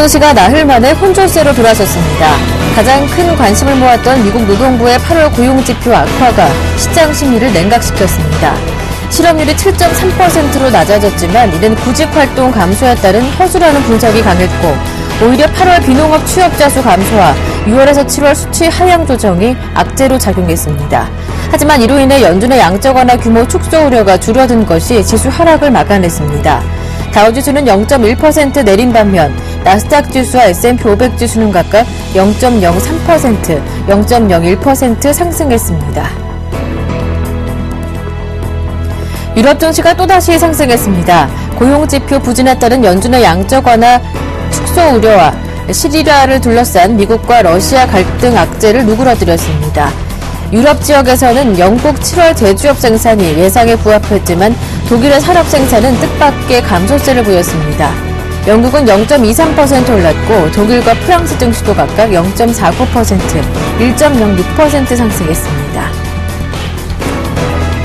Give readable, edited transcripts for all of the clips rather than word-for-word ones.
증시가 나흘 만에 혼조세로 돌아섰습니다. 가장 큰 관심을 모았던 미국 노동부의 8월 고용지표 악화가 시장 심리를 냉각시켰습니다. 실업률이 7.3%로 낮아졌지만 이는 구직활동 감소에 따른 허술하는 분석이 강했고 오히려 8월 비농업 취업자 수 감소와 6월에서 7월 수치 하향 조정이 악재로 작용했습니다. 하지만 이로 인해 연준의 양적 완화 규모 축소 우려가 줄어든 것이 지수 하락을 막아냈습니다. 다우지수는 0.1% 내린 반면 나스닥 지수와 S&P 500 지수는 각각 0.03%, 0.01% 상승했습니다. 유럽 증시가 또다시 상승했습니다. 고용지표 부진에 따른 연준의 양적 완화 축소 우려와 시리아를 둘러싼 미국과 러시아 갈등 악재를 누그러뜨렸습니다. 유럽 지역에서는 영국 7월 제조업 생산이 예상에 부합했지만 독일의 산업 생산은 뜻밖의 감소세를 보였습니다. 영국은 0.23% 올랐고 독일과 프랑스 증시도 각각 0.49%, 1.06% 상승했습니다.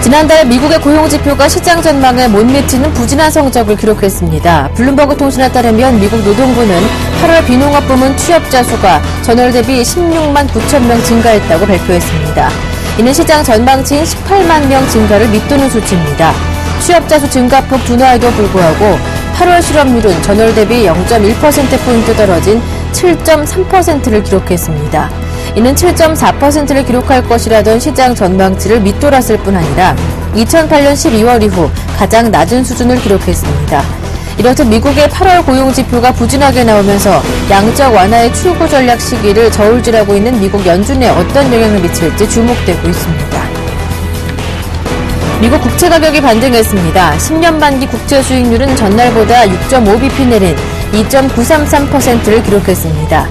지난달 미국의 고용지표가 시장 전망에 못 미치는 부진한 성적을 기록했습니다. 블룸버그 통신에 따르면 미국 노동부는 8월 비농업 부문 취업자 수가 전월 대비 16만 9천 명 증가했다고 발표했습니다. 이는 시장 전망치인 18만 명 증가를 밑도는 수치입니다. 취업자 수 증가폭 둔화에도 불구하고 8월 실업률은 전월 대비 0.1%포인트 떨어진 7.3%를 기록했습니다. 이는 7.4%를 기록할 것이라던 시장 전망치를 밑돌았을 뿐 아니라 2008년 12월 이후 가장 낮은 수준을 기록했습니다. 이렇듯 미국의 8월 고용지표가 부진하게 나오면서 양적 완화의 출구 전략 시기를 저울질하고 있는 미국 연준에 어떤 영향을 미칠지 주목되고 있습니다. 미국 국채 가격이 반등했습니다. 10년 만기 국채 수익률은 전날보다 6.5bp 내린 2.933%를 기록했습니다.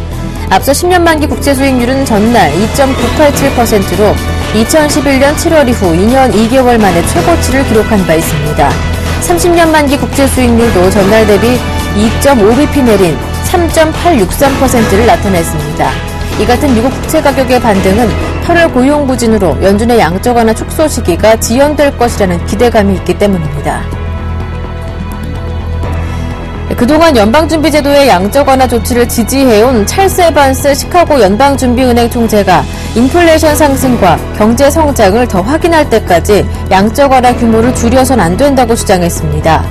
앞서 10년 만기 국채 수익률은 전날 2.987%로 2011년 7월 이후 2년 2개월 만에 최고치를 기록한 바 있습니다. 30년 만기 국채 수익률도 전날 대비 2.5bp 내린 3.863%를 나타냈습니다. 이 같은 미국 국채 가격의 반등은 8월 고용 부진으로 연준의 양적 완화 축소 시기가 지연될 것이라는 기대감이 있기 때문입니다. 그동안 연방준비제도의 양적 완화 조치를 지지해온 찰스 에반스 시카고 연방준비은행 총재가 인플레이션 상승과 경제 성장을 더 확인할 때까지 양적 완화 규모를 줄여선 안 된다고 주장했습니다.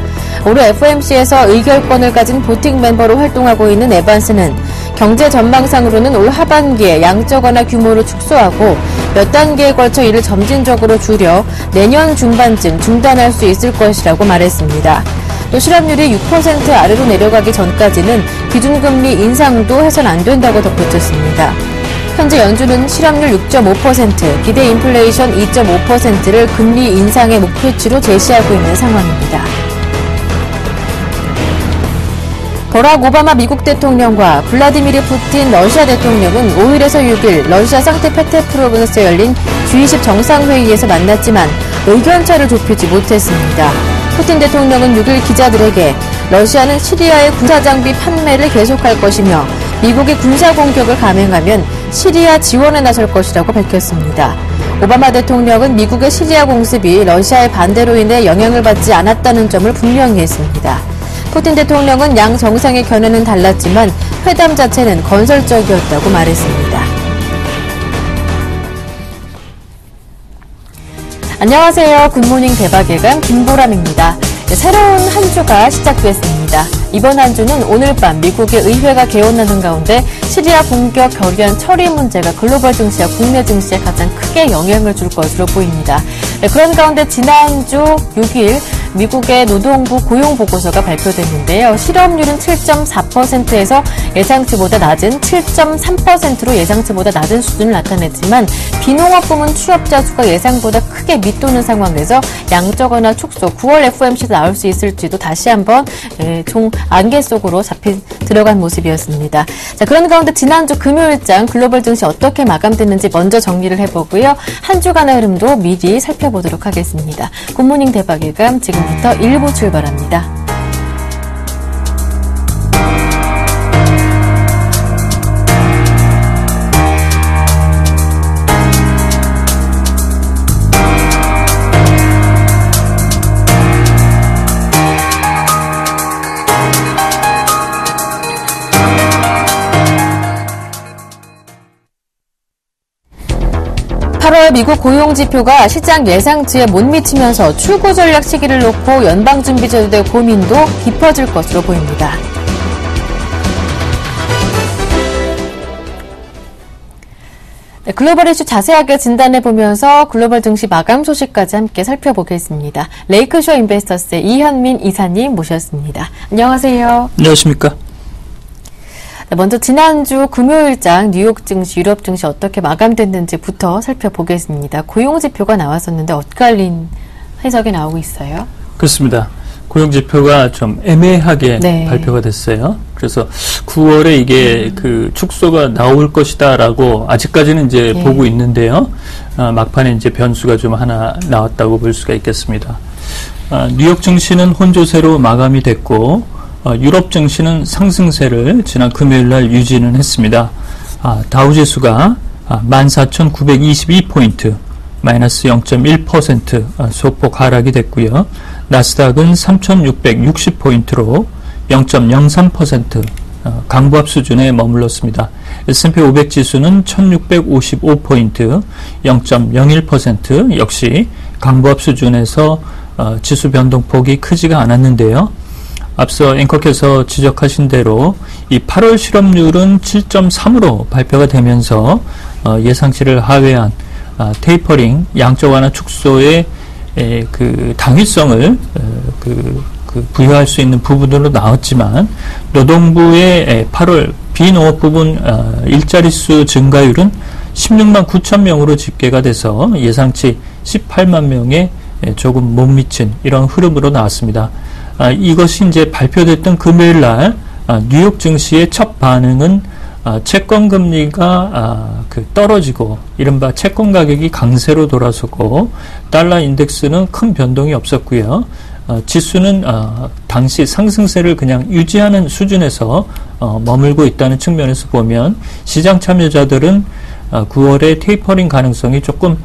올해 FOMC에서 의결권을 가진 보팅 멤버로 활동하고 있는 에반스는 경제 전망상으로는 올 하반기에 양적 완화 규모를 축소하고 몇 단계에 걸쳐 이를 점진적으로 줄여 내년 중반쯤 중단할 수 있을 것이라고 말했습니다. 또 실업률이 6% 아래로 내려가기 전까지는 기준금리 인상도 해선 안 된다고 덧붙였습니다. 현재 연준은 실업률 6.5%, 기대 인플레이션 2.5%를 금리 인상의 목표치로 제시하고 있는 상황입니다. 버락 오바마 미국 대통령과 블라디미르 푸틴 러시아 대통령은 5일에서 6일 러시아 상트페테르부르크에서 열린 G20 정상회의에서 만났지만 의견차를 좁히지 못했습니다. 푸틴 대통령은 6일 기자들에게 러시아는 시리아의 군사장비 판매를 계속할 것이며 미국이 군사공격을 감행하면 시리아 지원에 나설 것이라고 밝혔습니다. 오바마 대통령은 미국의 시리아 공습이 러시아의 반대로 인해 영향을 받지 않았다는 점을 분명히 했습니다. 푸틴 대통령은 양 정상의 견해는 달랐지만 회담 자체는 건설적이었다고 말했습니다. 안녕하세요. 굿모닝 대박예감 김보람입니다. 새로운 한 주가 시작됐습니다. 이번 한 주는 오늘 밤 미국의 의회가 개원하는 가운데 시리아 공격 결의안 처리 문제가 글로벌 증시와 국내 증시에 가장 크게 영향을 줄 것으로 보입니다. 그런 가운데 지난주 6일 미국의 노동부 고용보고서가 발표됐는데요. 실업률은 7.4%에서 예상치보다 낮은 7.3%로 예상치보다 낮은 수준을 나타냈지만 비농업 부문 취업자 수가 예상보다 크게 밑도는 상황에서 양적 완화 축소 9월 FOMC에서 나올 수 있을지도 다시 한번 종 안개 속으로 들어간 모습이었습니다. 자, 그런 가운데 지난주 금요일장 글로벌 증시 어떻게 마감됐는지 먼저 정리를 해보고요. 한 주간의 흐름도 미리 살펴보도록 하겠습니다. 굿모닝 대박예감 지금부터 1부 출발합니다. 미국 고용지표가 시장 예상치에 못 미치면서 출구 전략 시기를 놓고 연방준비제도의 고민도 깊어질 것으로 보입니다. 네, 글로벌 이슈 자세하게 진단해보면서 글로벌 증시 마감 소식까지 함께 살펴보겠습니다. 레이크쇼 인베스터스의 이현민 이사님 모셨습니다. 안녕하세요. 안녕하십니까. 네, 먼저 지난주 금요일장 뉴욕 증시, 유럽 증시 어떻게 마감됐는지부터 살펴보겠습니다. 고용지표가 나왔었는데 엇갈린 해석이 나오고 있어요. 그렇습니다. 고용지표가 좀 애매하게 발표가 됐어요. 그래서 9월에 이게 그 축소가 나올 것이다라고 아직까지는 이제 보고 있는데요. 막판에 이제 변수가 좀 하나 나왔다고 볼 수가 있겠습니다. 뉴욕 증시는 혼조세로 마감이 됐고, 유럽 증시는 상승세를 지난 금요일 날 유지는 했습니다. 다우지수가 14,922포인트, 마이너스 0.1% 소폭 하락이 됐고요. 나스닥은 3,660포인트로 0.03% 강보합 수준에 머물렀습니다. S&P 500 지수는 1,655포인트, 0.01% 역시 강보합 수준에서 지수 변동폭이 크지가 않았는데요. 앞서 앵커께서 지적하신 대로 이 8월 실업률은 7.3으로 발표가 되면서 예상치를 하회한 테이퍼링, 양적 완화 축소의 그 당위성을 부여할 수 있는 부분으로 나왔지만, 노동부의 8월 비농업 부분 일자리 수 증가율은 16만 9천 명으로 집계가 돼서 예상치 18만 명에 조금 못 미친 이런 흐름으로 나왔습니다. 이것이 이제 발표됐던 금요일 날 뉴욕 증시의 첫 반응은 채권 금리가 떨어지고 이른바 채권 가격이 강세로 돌아서고, 달러 인덱스는 큰 변동이 없었고요. 지수는 당시 상승세를 그냥 유지하는 수준에서 머물고 있다는 측면에서 보면, 시장 참여자들은 9월에 테이퍼링 가능성이 조금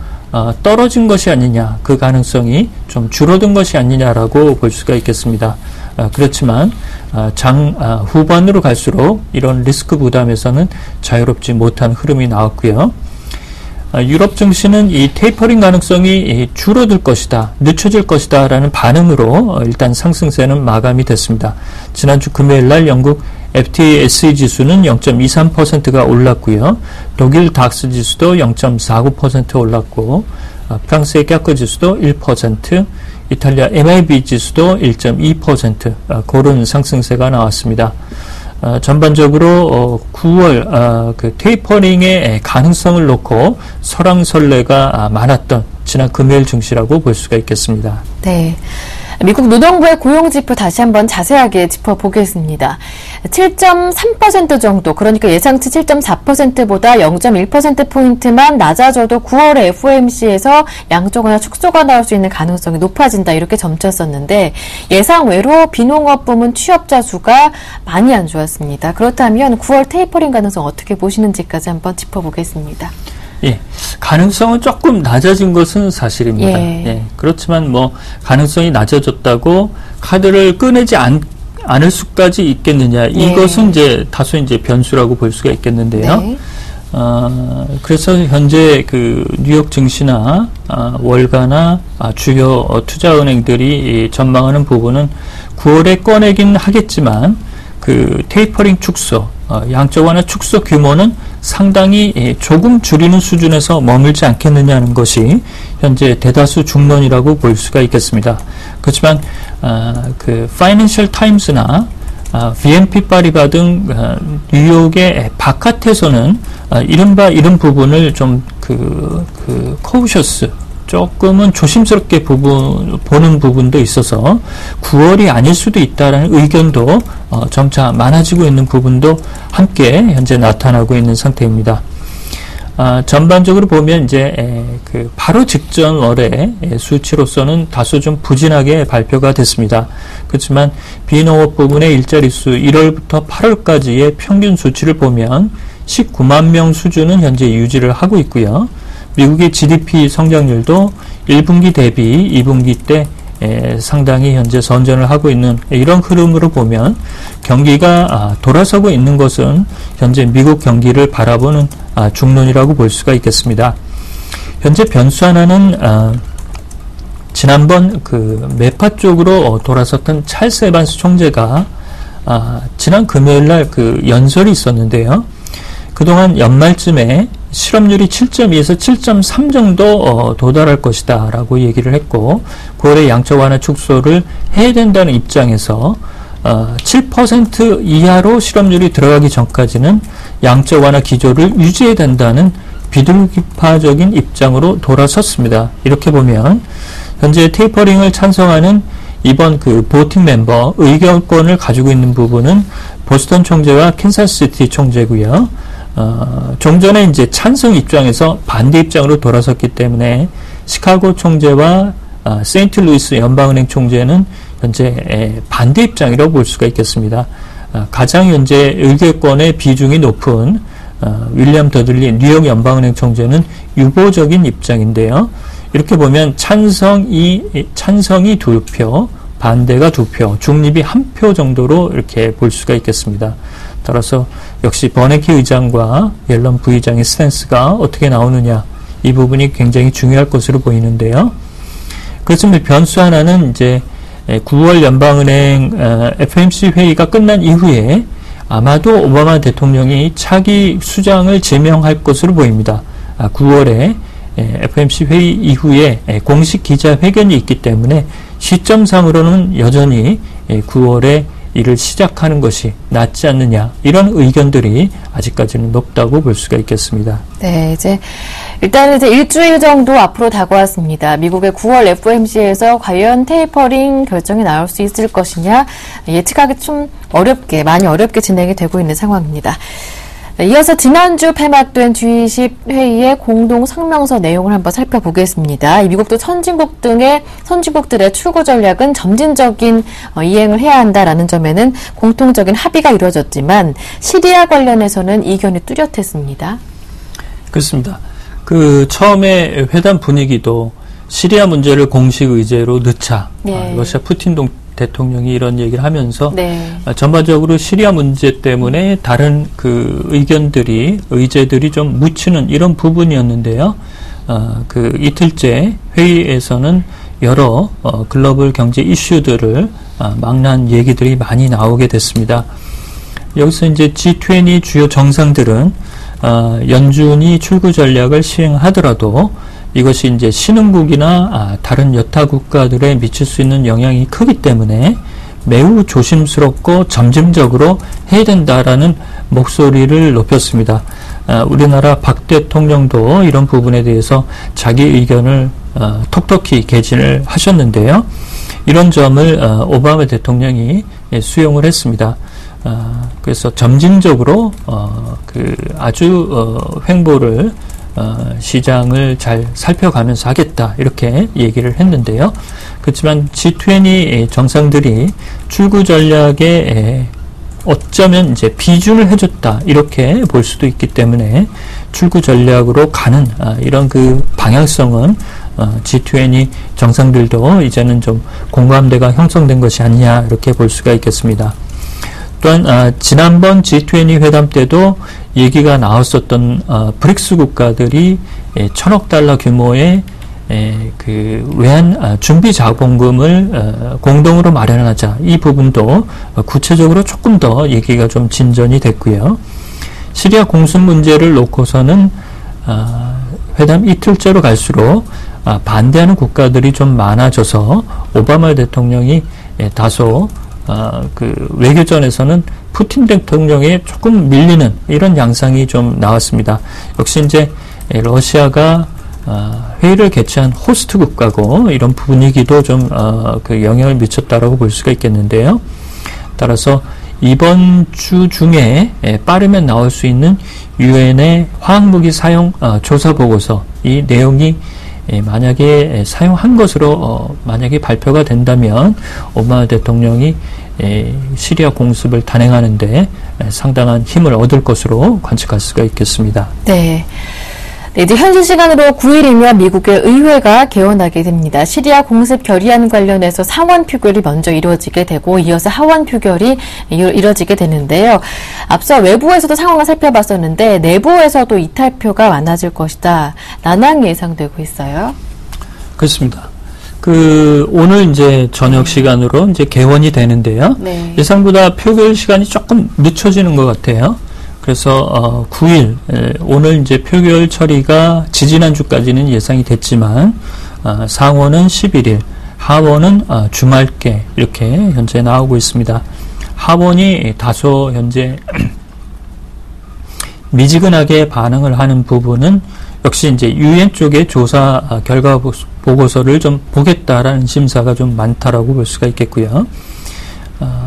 떨어진 것이 아니냐, 그 가능성이 좀 줄어든 것이 아니냐라고 볼 수가 있겠습니다. 그렇지만 장 후반으로 갈수록 이런 리스크 부담에서는 자유롭지 못한 흐름이 나왔고요. 유럽 증시는 이 테이퍼링 가능성이 줄어들 것이다, 늦춰질 것이다 라는 반응으로 일단 상승세는 마감이 됐습니다. 지난주 금요일 날 영국 FTSE 지수는 0.23%가 올랐고요. 독일 닥스 지수도 0.49% 올랐고, 프랑스의 캬크 지수도 1%, 이탈리아 MIB 지수도 1.2% 그런 상승세가 나왔습니다. 전반적으로 9월 그 테이퍼링의 가능성을 놓고 설왕설래가 많았던 지난 금요일 증시라고 볼 수가 있겠습니다. 네. 미국 노동부의 고용지표 다시 한번 자세하게 짚어보겠습니다. 7.3% 정도, 그러니까 예상치 7.4%보다 0.1%포인트만 낮아져도 9월에 FOMC에서 양적 완화 축소가 나올 수 있는 가능성이 높아진다, 이렇게 점쳤었는데, 예상외로 비농업 부문 취업자 수가 많이 안 좋았습니다. 그렇다면 9월 테이퍼링 가능성 어떻게 보시는지까지 한번 짚어보겠습니다. 예, 가능성은 조금 낮아진 것은 사실입니다. 예, 그렇지만 뭐 가능성이 낮아졌다고 카드를 꺼내지 않을 수까지 있겠느냐, 이것은 이제 다소 이제 변수라고 볼 수가 있겠는데요. 그래서 현재 그 뉴욕 증시나 월가나 주요 투자은행들이 전망하는 부분은 9월에 꺼내긴 하겠지만, 그 테이퍼링 축소, 양적 완화 축소 규모는 상당히 조금 줄이는 수준에서 머물지 않겠느냐는 것이 현재 대다수 중론이라고 볼 수가 있겠습니다. 그렇지만 그 파이낸셜 타임스나 BNP 파리바 등 뉴욕의 바깥에서는 이른바 이런 부분을 좀 커우셔스, 조금은 조심스럽게 보는 부분도 있어서 9월이 아닐 수도 있다라는 의견도 점차 많아지고 있는 부분도 함께 현재 나타나고 있는 상태입니다. 전반적으로 보면 이제 그 바로 직전 월의 수치로서는 다소 좀 부진하게 발표가 됐습니다. 그렇지만 비농업 부문의 일자리 수 1월부터 8월까지의 평균 수치를 보면 19만 명 수준은 현재 유지를 하고 있고요. 미국의 GDP 성장률도 1분기 대비 2분기 때 상당히 현재 선전을 하고 있는 이런 흐름으로 보면, 경기가 돌아서고 있는 것은 현재 미국 경기를 바라보는 중론이라고 볼 수가 있겠습니다. 현재 변수 하나는 지난번 그 메파 쪽으로 돌아섰던 찰스 에반스 총재가 지난 금요일날 그 연설이 있었는데요. 그동안 연말쯤에 실업률이 7.2에서 7.3 정도 도달할 것이다 라고 얘기를 했고 9월에 양적 완화 축소를 해야 된다는 입장에서 7% 이하로 실업률이 들어가기 전까지는 양적 완화 기조를 유지해야 된다는 비둘기파적인 입장으로 돌아섰습니다. 이렇게 보면 현재 테이퍼링을 찬성하는 이번 그 보팅 멤버 의결권을 가지고 있는 부분은 보스턴 총재와 캔사스시티 총재고요. 좀 전에 이제 찬성 입장에서 반대 입장으로 돌아섰기 때문에 시카고 총재와 세인트루이스 연방은행 총재는 현재 반대 입장이라고 볼 수가 있겠습니다. 가장 현재 의결권의 비중이 높은 윌리엄 더들리 뉴욕 연방은행 총재는 유보적인 입장인데요. 이렇게 보면 찬성이 2표, 반대가 2표, 중립이 1표 정도로 이렇게 볼 수가 있겠습니다. 따라서 역시 버네키 의장과 옐런 부의장의 스탠스가 어떻게 나오느냐, 이 부분이 굉장히 중요할 것으로 보이는데요. 그렇지만 변수 하나는 이제 9월 연방은행 FOMC 회의가 끝난 이후에 아마도 오바마 대통령이 차기 수장을 제명할 것으로 보입니다. 9월에 FOMC 회의 이후에 공식 기자회견이 있기 때문에 시점상으로는 여전히 9월에 일을 시작하는 것이 낫지 않느냐, 이런 의견들이 아직까지는 높다고 볼 수가 있겠습니다. 네, 일단은 일주일 정도 앞으로 다가왔습니다. 미국의 9월 FOMC에서 과연 테이퍼링 결정이 나올 수 있을 것이냐, 예측하기 좀 많이 어렵게 진행이 되고 있는 상황입니다. 이어서 지난주 폐막된 G20 회의의 공동 성명서 내용을 한번 살펴보겠습니다. 미국도 선진국들의 출구 전략은 점진적인 이행을 해야 한다라는 점에는 공통적인 합의가 이루어졌지만 시리아 관련해서는 이견이 뚜렷했습니다. 그렇습니다. 처음에 회담 분위기도 시리아 문제를 공식 의제로 넣자. 네. 러시아 푸틴 대통령이 이런 얘기를 하면서 네. 전반적으로 시리아 문제 때문에 다른 의제들이 좀 묻히는 이런 부분이었는데요. 이틀째 회의에서는 여러 글로벌 경제 이슈들을 망라한 얘기들이 많이 나오게 됐습니다. 여기서 이제 G20 주요 정상들은 연준이 출구 전략을 시행하더라도 이것이 이제 신흥국이나 다른 여타 국가들에 미칠 수 있는 영향이 크기 때문에 매우 조심스럽고 점진적으로 해야 된다라는 목소리를 높였습니다. 우리나라 박 대통령도 이런 부분에 대해서 자기 의견을 톡톡히 개진을 하셨는데요. 이런 점을 오바마 대통령이 수용을 했습니다. 그래서 점진적으로 아주 횡보를 시장을 잘 살펴가면서 하겠다, 이렇게 얘기를 했는데요. 그렇지만 G20 정상들이 출구 전략에 어쩌면 이제 비준을 해줬다, 이렇게 볼 수도 있기 때문에 출구 전략으로 가는 이런 방향성은 G20 정상들도 이제는 좀 공감대가 형성된 것이 아니냐, 이렇게 볼 수가 있겠습니다. 또한 지난번 G20 회담 때도 얘기가 나왔었던 브릭스 국가들이 1,000억 달러 규모의 외환 준비 자본금을 공동으로 마련하자, 이 부분도 구체적으로 조금 더 얘기가 좀 진전이 됐고요. 시리아 공습 문제를 놓고서는 회담 이틀째로 갈수록 반대하는 국가들이 좀 많아져서 오바마 대통령이 다소 외교전에서는 푸틴 대통령에 조금 밀리는 이런 양상이 좀 나왔습니다. 역시 이제 러시아가 회의를 개최한 호스트 국가고 이런 분위기도 좀 영향을 미쳤다라고 볼 수가 있겠는데요. 따라서 이번 주 중에 빠르면 나올 수 있는 유엔의 화학무기 사용 조사 보고서, 이 내용이 만약에 사용한 것으로 만약에 발표가 된다면 오바마 대통령이 시리아 공습을 단행하는 데 상당한 힘을 얻을 것으로 관측할 수가 있겠습니다. 네. 네, 이제 현지 시간으로 9일이면 미국의 의회가 개원하게 됩니다. 시리아 공습 결의안 관련해서 상원 표결이 먼저 이루어지게 되고 이어서 하원 표결이 이루어지게 되는데요. 앞서 외부에서도 상황을 살펴봤었는데 내부에서도 이탈표가 많아질 것이다. 난항이 예상되고 있어요. 그렇습니다. 오늘 이제 저녁 시간으로 이제 개원이 되는데요. 네. 예상보다 표결 시간이 조금 늦춰지는 것 같아요. 그래서 9일 오늘 이제 표결 처리가 지지난주까지는 예상이 됐지만 상원은 11일, 하원은 주말께 이렇게 현재 나오고 있습니다. 하원이 다소 현재 미지근하게 반응을 하는 부분은 역시 이제 유엔 쪽의 조사 결과 보고서를 좀 보겠다라는 심사가 좀 많다라고 볼 수가 있겠고요.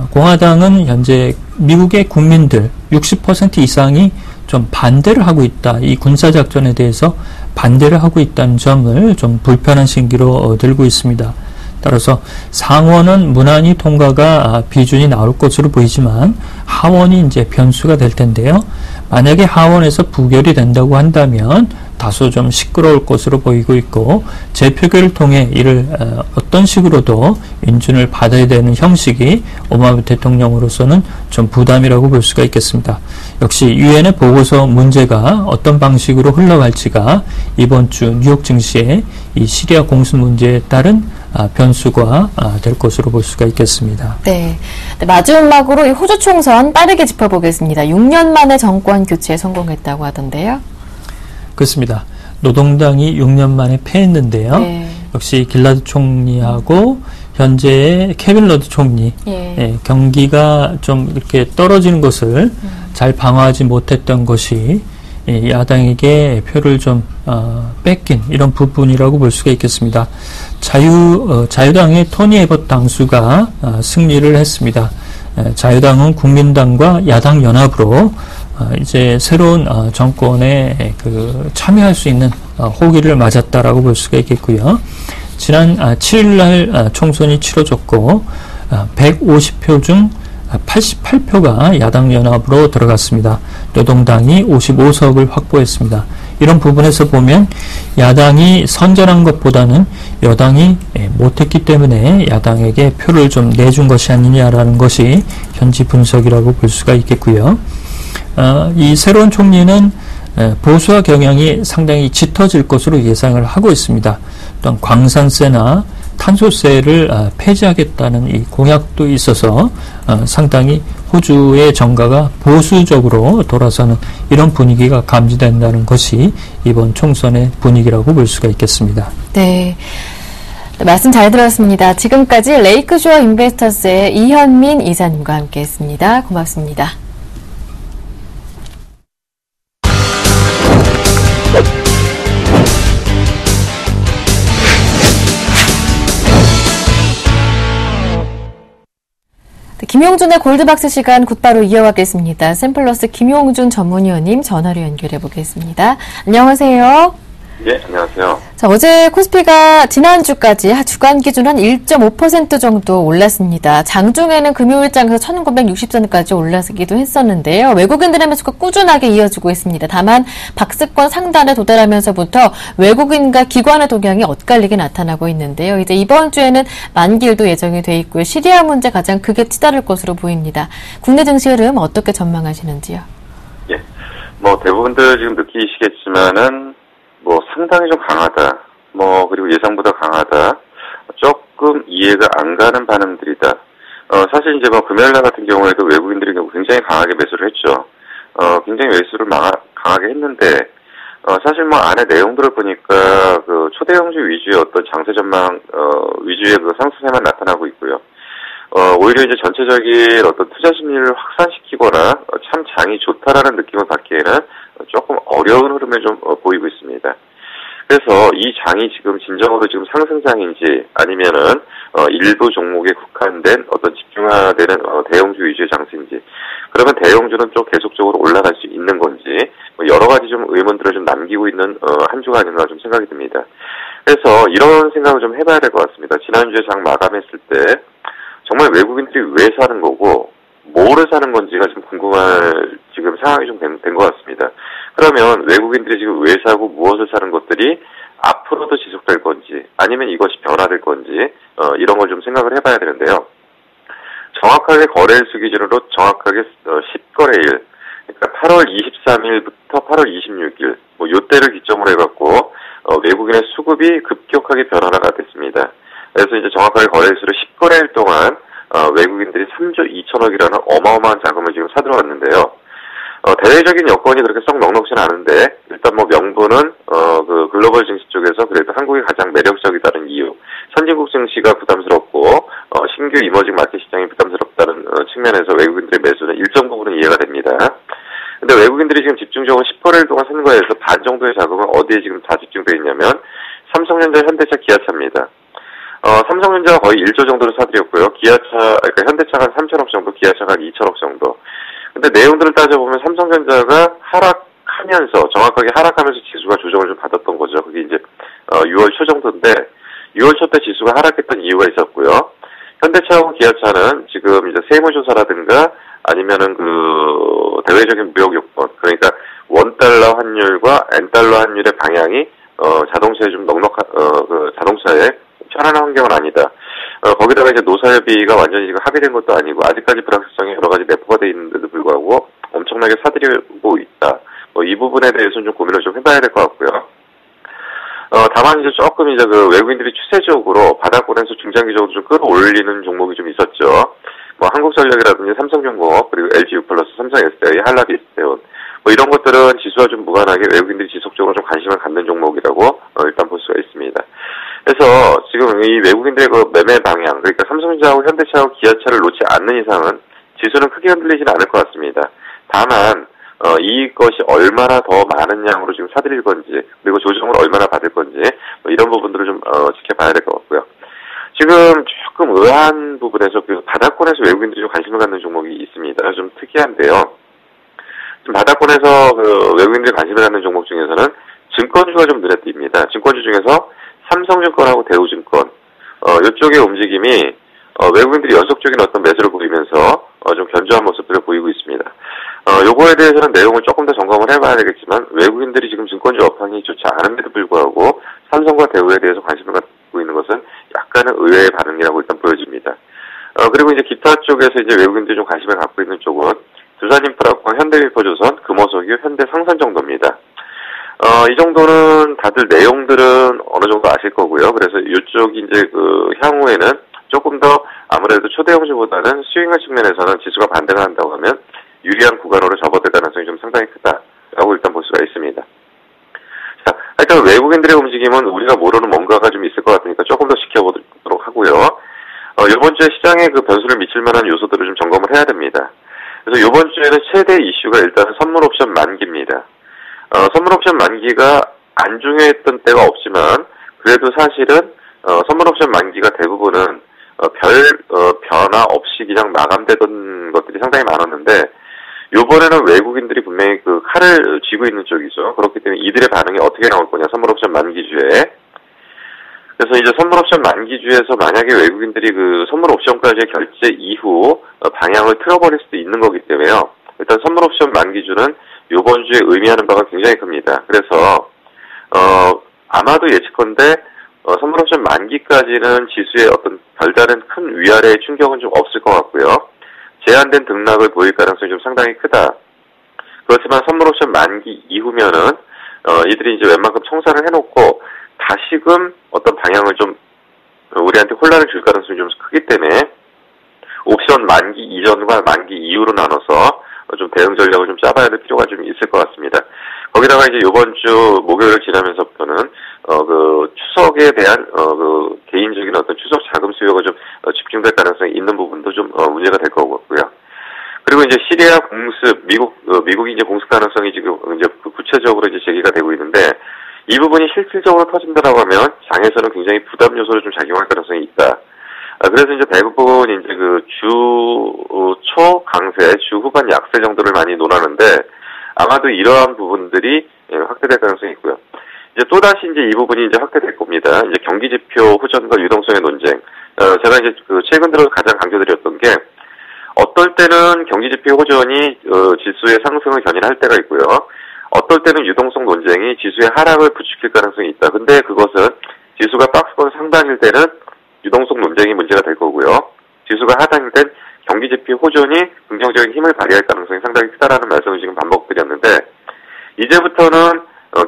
공화당은 현재 미국의 국민들 60% 이상이 좀 반대를 하고 있다. 이 군사작전에 대해서 반대를 하고 있다는 점을 좀 불편한 신기로 들고 있습니다. 따라서 상원은 무난히 통과가 비준이 나올 것으로 보이지만 하원이 이제 변수가 될 텐데요. 만약에 하원에서 부결이 된다고 한다면 다소 좀 시끄러울 것으로 보이고 있고 재표결을 통해 이를 어떤 식으로도 인준을 받아야 되는 형식이 오바마 대통령으로서는 좀 부담이라고 볼 수가 있겠습니다. 역시 유엔의 보고서 문제가 어떤 방식으로 흘러갈지가 이번 주 뉴욕 증시의 이 시리아 공습 문제에 따른 변수가 될 것으로 볼 수가 있겠습니다. 네. 마지막으로 이 호주 총선 빠르게 짚어보겠습니다. 6년 만에 정권 교체에 성공했다고 하던데요. 그렇습니다. 노동당이 6년 만에 패했는데요. 네. 역시 길라드 총리하고 현재의 케빈 러드 총리 경기가 좀 이렇게 떨어지는 것을 잘 방어하지 못했던 것이 야당에게 표를 좀 뺏긴 이런 부분이라고 볼 수가 있겠습니다. 자유당의 토니 에벗 당수가 승리를 했습니다. 자유당은 국민당과 야당 연합으로 이제 새로운 정권에 참여할 수 있는 호기를 맞았다라고 볼 수가 있겠고요. 지난 7일날 총선이 치러졌고 150표 중 88표가 야당 연합으로 들어갔습니다. 노동당이 55석을 확보했습니다. 이런 부분에서 보면 야당이 선전한 것보다는 여당이 못했기 때문에 야당에게 표를 좀 내준 것이 아니냐라는 것이 현지 분석이라고 볼 수가 있겠고요. 이 새로운 총리는 보수화 경향이 상당히 짙어질 것으로 예상을 하고 있습니다. 또한 광산세나 탄소세를 폐지하겠다는 이 공약도 있어서 상당히 호주의 정가가 보수적으로 돌아서는 이런 분위기가 감지된다는 것이 이번 총선의 분위기라고 볼 수가 있겠습니다. 네. 말씀 잘 들었습니다. 지금까지 레이크쇼어 인베스터스의 이현민 이사님과 함께했습니다. 고맙습니다. 김용준의 골드박스 시간 곧바로 이어가겠습니다. 샘플러스 김용준 전문위원님 전화로 연결해 보겠습니다. 안녕하세요. 네, 안녕하세요. 자, 어제 코스피가 지난주까지 주간 기준 한 1.5% 정도 올랐습니다. 장중에는 금요일장에서 1960선까지 올라서기도 했었는데요. 외국인들의 매수가 꾸준하게 이어지고 있습니다. 다만 박스권 상단에 도달하면서부터 외국인과 기관의 동향이 엇갈리게 나타나고 있는데요. 이제 이번 주에는 만기일도 예정이 돼 있고요. 시리아 문제 가장 크게 치달을 것으로 보입니다. 국내 증시 흐름 어떻게 전망하시는지요? 예, 대부분들 지금 느끼시겠지만은 상당히 좀 강하다. 그리고 예상보다 강하다. 조금 이해가 안 가는 반응들이다. 사실 이제 금요일날 같은 경우에도 외국인들이 굉장히 강하게 매수를 했죠. 굉장히 매수를 강하게 했는데, 사실 안에 내용들을 보니까 초대형주 위주의 어떤 장세 전망, 위주의 상승세만 나타나고 있고요. 오히려 이제 전체적인 어떤 투자 심리를 확산시키거나 참 장이 좋다라는 느낌을 받기에는 조금 어려운 흐름을 좀 보이고 있습니다. 그래서 이 장이 지금 진정으로 지금 상승장인지 아니면은 일부 종목에 국한된 어떤 집중화되는 대형주 위주의 장세인지, 그러면 대형주는 좀 계속적으로 올라갈 수 있는 건지 여러 가지 좀 의문들을 좀 남기고 있는 한 주가 아닌가 좀 생각이 듭니다. 그래서 이런 생각을 좀 해봐야 될 것 같습니다. 지난주에 장 마감했을 때 정말 외국인들이 왜 사는 거고 뭐를 사는 건지가 좀 궁금할 지금 상황이 좀 된 것 같습니다. 그러면 외국인들이 지금 왜 사고 무엇을 사는 것들이 앞으로도 지속될 건지 아니면 이것이 변화될 건지 이런 걸 좀 생각을 해봐야 되는데요. 정확하게 거래일수 기준으로 정확하게 10거래일, 그러니까 8월 23일부터 8월 26일 뭐 요때를 기점으로 해갖고 외국인의 수급이 급격하게 변화가 됐습니다. 그래서 이제 정확하게 거래일수로 10거래일 동안 외국인들이 3조 2천억이라는 어마어마한 자금을 지금 사들어왔는데요. 대외적인 여건이 그렇게 썩 넉넉지는 않은데 일단 뭐 명분은 그 글로벌 증시 쪽에서 그래도 한국이 가장 매력적이다는 이유, 선진국 증시가 부담스럽고 신규 이머징 마켓 시장이 부담스럽다는 측면에서 외국인들의 매수는 일정 부분은 이해가 됩니다. 근데 외국인들이 지금 집중적으로 10거래일 동안 산 거에서 반 정도의 자금은 어디에 지금 다 집중되어 있냐면 삼성전자, 현대차, 기아차입니다. 삼성전자가 거의 1조 정도를 사들였고요. 그러니까 현대차가 한 3천억 정도, 기아차가 한 2천억 정도. 근데 내용들을 따져보면 삼성전자가 하락하면서, 정확하게 하락하면서 지수가 조정을 좀 받았던 거죠. 그게 이제 6월 초 정도인데 6월 초 때 지수가 하락했던 이유가 있었고요. 현대차하고 기아차는 지금 이제 세무조사라든가 아니면은 그 대외적인 무역 요건, 그러니까 원달러 환율과 엔달러 환율의 방향이 자동차에 좀 그 자동차에 편안한 환경은 아니다. 거기다가 이제 노사협의가 완전히 지금 합의된 것도 아니고 아직까지 불확실성이 여러 가지 내포가 돼 있는데도 불구하고 엄청나게 사들이고 있다. 이 부분에 대해서는 좀 고민을 좀 해봐야 될 것 같고요. 다만 이제 조금 이제 그 외국인들이 추세적으로 바닥권에서 중장기적으로 좀 끌어올리는 종목이 좀 있었죠. 뭐 한국전력이라든지 삼성중공업, 그리고 LG유플러스, 삼성SDI, 한라비스테온 뭐 이런 것들은 지수와 좀 무관하게 외국인들이 지속적으로 좀 관심을 갖는 종목이라고 일단 볼 수가 있습니다. 그래서 지금 이 외국인들의 그 매매 방향, 그러니까 삼성전자하고 현대차하고 기아차를 놓지 않는 이상은 지수는 크게 흔들리지는 않을 것 같습니다. 다만 이것이 얼마나 더 많은 양으로 지금 사들일 건지, 그리고 조정을 얼마나 받을 건지 뭐 이런 부분들을 좀 지켜봐야 될 것 같고요. 지금 조금 의아한 부분에서 그 바닥권에서 외국인들이 좀 관심을 갖는 종목이 있습니다. 좀 특이한데요. 지금 바닥권에서 그 외국인들이 관심을 갖는 종목 중에서는 증권주가 좀 눈에 띕니다. 증권주 중에서 삼성증권하고 대우증권 이쪽의 움직임이 외국인들이 연속적인 어떤 매수를 보이면서 좀 견조한 모습들을 보이고 있습니다. 요거에 대해서는 내용을 조금 더 점검을 해봐야 되겠지만 외국인들이 지금 증권주 업황이 좋지 않음에도 불구하고 삼성과 대우에 대해서 관심을 갖고 있는 것은 약간은 의외의 반응이라고 일단 보여집니다. 그리고 이제 기타 쪽에서 이제 외국인들이 좀 관심을 갖고 있는 쪽은 두산인프라과, 현대일포조선, 금호석유, 현대상선 정도입니다. 이 정도는 다들 내용들은 어느 정도 아실 거고요. 그래서 이쪽이 이제 그 향후에는 조금 더 아무래도 초대형주보다는 스윙의 측면에서는 지수가 반등을 한다고 하면 유리한 구간으로 접어들 가능성이 좀 상당히 크다라고 일단 볼 수가 있습니다. 자, 하여튼 외국인들의 움직임은 우리가 모르는 뭔가가 좀 있을 것 같으니까 조금 더 지켜보도록 하고요. 이번 주에 시장에 그 변수를 미칠 만한 요소들을 좀 점검을 해야 됩니다. 그래서 이번 주에는 최대 이슈가 일단은 선물 옵션 만기입니다. 선물 옵션 만기가 안 중요했던 때가 없지만 그래도 사실은 선물 옵션 만기가 대부분은 변화 없이 그냥 마감되던 것들이 상당히 많았는데 요번에는 외국인들이 분명히 그 칼을 쥐고 있는 쪽이죠. 그렇기 때문에 이들의 반응이 어떻게 나올 거냐, 선물 옵션 만기주에. 그래서 이제 선물 옵션 만기주에서 만약에 외국인들이 그 선물 옵션까지의 결제 이후 방향을 틀어버릴 수도 있는 거기 때문에요. 일단 선물 옵션 만기주는 요번 주에 의미하는 바가 굉장히 큽니다. 그래서 아마도 예측컨대 선물 옵션 만기까지는 지수의 어떤 별다른 큰 위아래의 충격은 좀 없을 것 같고요. 제한된 등락을 보일 가능성이 좀 상당히 크다. 그렇지만 선물 옵션 만기 이후면은 이들이 이제 웬만큼 청산을 해놓고 다시금 어떤 방향을 좀 우리한테 혼란을 줄 가능성이 좀 크기 때문에 옵션 만기 이전과 만기 이후로 나눠서 좀 대응 전략을 좀 짜봐야 될 필요가 좀 있을 것 같습니다. 거기다가 이제 이번 주 목요일을 지나면서부터는 그 추석에 대한 그 개인적인 어떤 추석 자금 수요가 좀 집중될 가능성이 있는 부분도 좀 문제가 될 것 같고요. 그리고 이제 시리아 공습, 미국이 이제 공습 가능성이 지금 이제 구체적으로 이제 제기가 되고 있는데 이 부분이 실질적으로 터진다라고 하면 장에서는 굉장히 부담 요소를 좀 작용할 가능성이 있다. 그래서 이제 대부분 이제 그 주 초 강세, 주 후반 약세 정도를 많이 논하는데 아마도 이러한 부분들이 확대될 가능성이 있고요. 이제 또다시 이제 이 부분이 이제 확대될 겁니다. 이제 경기 지표 후전과 유동성의 논쟁. 제가 이제 그 최근 들어 가장 강조드렸던 게 어떨 때는 경기 지표 호전이 지수의 상승을 견인할 때가 있고요. 어떨 때는 유동성 논쟁이 지수의 하락을 부추길 가능성이 있다. 근데 그것은 지수가 박스권 상단일 때는 유동성 논쟁이 문제가 될 거고요. 지수가 하단일 땐 경기지표 호전이 긍정적인 힘을 발휘할 가능성이 상당히 크다라는 말씀을 지금 반복드렸는데, 이제부터는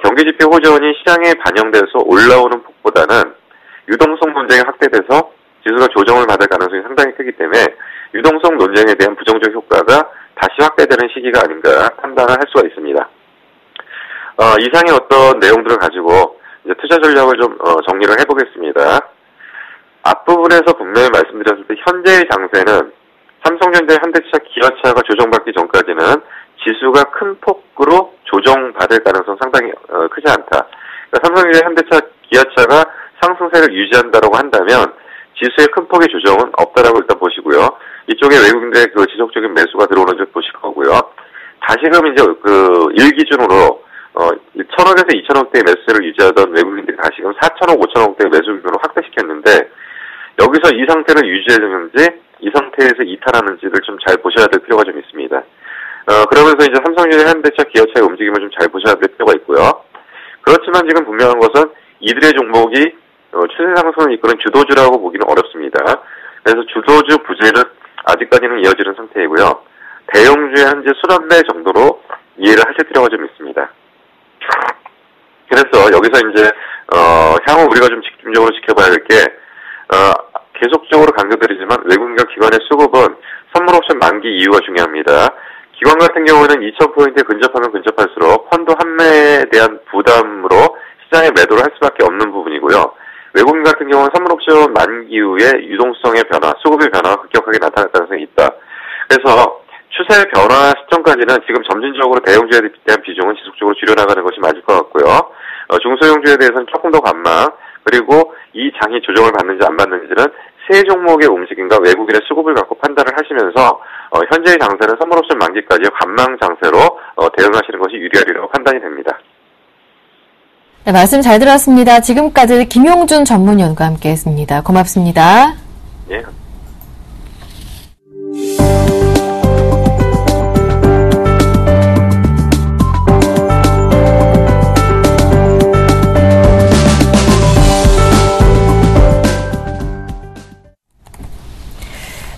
경기지표 호전이 시장에 반영돼서 올라오는 폭보다는 유동성 논쟁이 확대돼서 지수가 조정을 받을 가능성이 상당히 크기 때문에 유동성 논쟁에 대한 부정적 효과가 다시 확대되는 시기가 아닌가 판단을 할 수가 있습니다. 이상의 어떤 내용들을 가지고 이제 투자 전략을 좀 정리를 해보겠습니다. 앞부분에서 분명히 말씀드렸을 때 현재의 장세는 삼성전자, 현대차, 기아차가 조정받기 전까지는 지수가 큰 폭으로 조정받을 가능성 상당히 크지 않다. 그러니까 삼성전자, 현대차, 기아차가 상승세를 유지한다라고 한다면 지수의 큰 폭의 조정은 없다라고 일단 보시고요. 이쪽에 외국인들의 그 지속적인 매수가 들어오는지 보실 거고요. 다시금 이제 일 기준으로 1,000억에서 2,000억대의 매수세를 유지하던 외국인들이 다시금 4,000억, 5,000억대의 매수 규모를 확대시켰는데, 여기서 이 상태를 유지하는지 이 상태에서 이탈하는지를 좀 잘 보셔야 될 필요가 좀 있습니다. 그러면서 이제 삼성전자, 현대차, 기아차의 움직임을 좀 잘 보셔야 될 필요가 있고요. 그렇지만 지금 분명한 것은 이들의 종목이 추세 상승을 이끄는 주도주라고 보기는 어렵습니다. 그래서 주도주 부재는 아직까지는 이어지는 상태이고요. 대형주의 현재 순환매 정도로 이해를 하실 필요가 좀 있습니다. 그래서 여기서 이제 향후 우리가 좀 집중적으로 지켜봐야 할 게, 계속적으로 강조드리지만 외국인과 기관의 수급은 선물 옵션 만기 이유가 중요합니다. 기관 같은 경우에는 2,000포인트에 근접하면 근접할수록 펀드 환매에 대한 부담으로 시장에 매도를 할 수밖에 없는 부분이고요. 외국인 같은 경우는 선물 옵션 만기 이후에 유동성의 변화, 수급의 변화가 급격하게 나타날 가능성이 있다. 그래서 추세 변화 시점까지는 지금 점진적으로 대형주에 대한 비중은 지속적으로 줄여나가는 것이 맞을 것 같고요. 중소형주에 대해서는 조금 더 관망, 그리고 이 장이 조정을 받는지 안 받는지는 세 종목의 움직임과 외국인의 수급을 갖고 판단을 하시면서 현재의 장세는 선물옵션 만기까지 관망 장세로 대응하시는 것이 유리하리라고 판단이 됩니다. 네, 말씀 잘 들었습니다. 지금까지 김용준 전문위원과 함께했습니다. 고맙습니다. 예.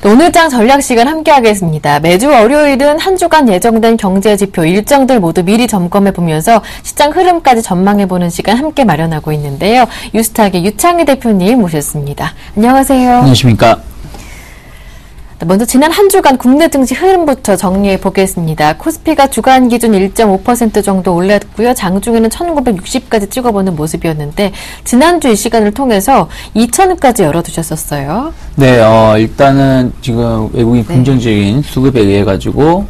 오늘장 전략 시간 함께하겠습니다. 매주 월요일은 한 주간 예정된 경제지표 일정들 모두 미리 점검해보면서 시장 흐름까지 전망해보는 시간 함께 마련하고 있는데요. 유스탁의 유창희 대표님 모셨습니다. 안녕하세요. 안녕하십니까. 먼저 지난 한 주간 국내 증시 흐름부터 정리해 보겠습니다. 코스피가 주간 기준 1.5% 정도 올랐고요. 장중에는 1960까지 찍어보는 모습이었는데 지난주 이 시간을 통해서 2000까지 열어두셨었어요. 네, 일단은 지금 외국인 긍정적인 수급에 의해 가지고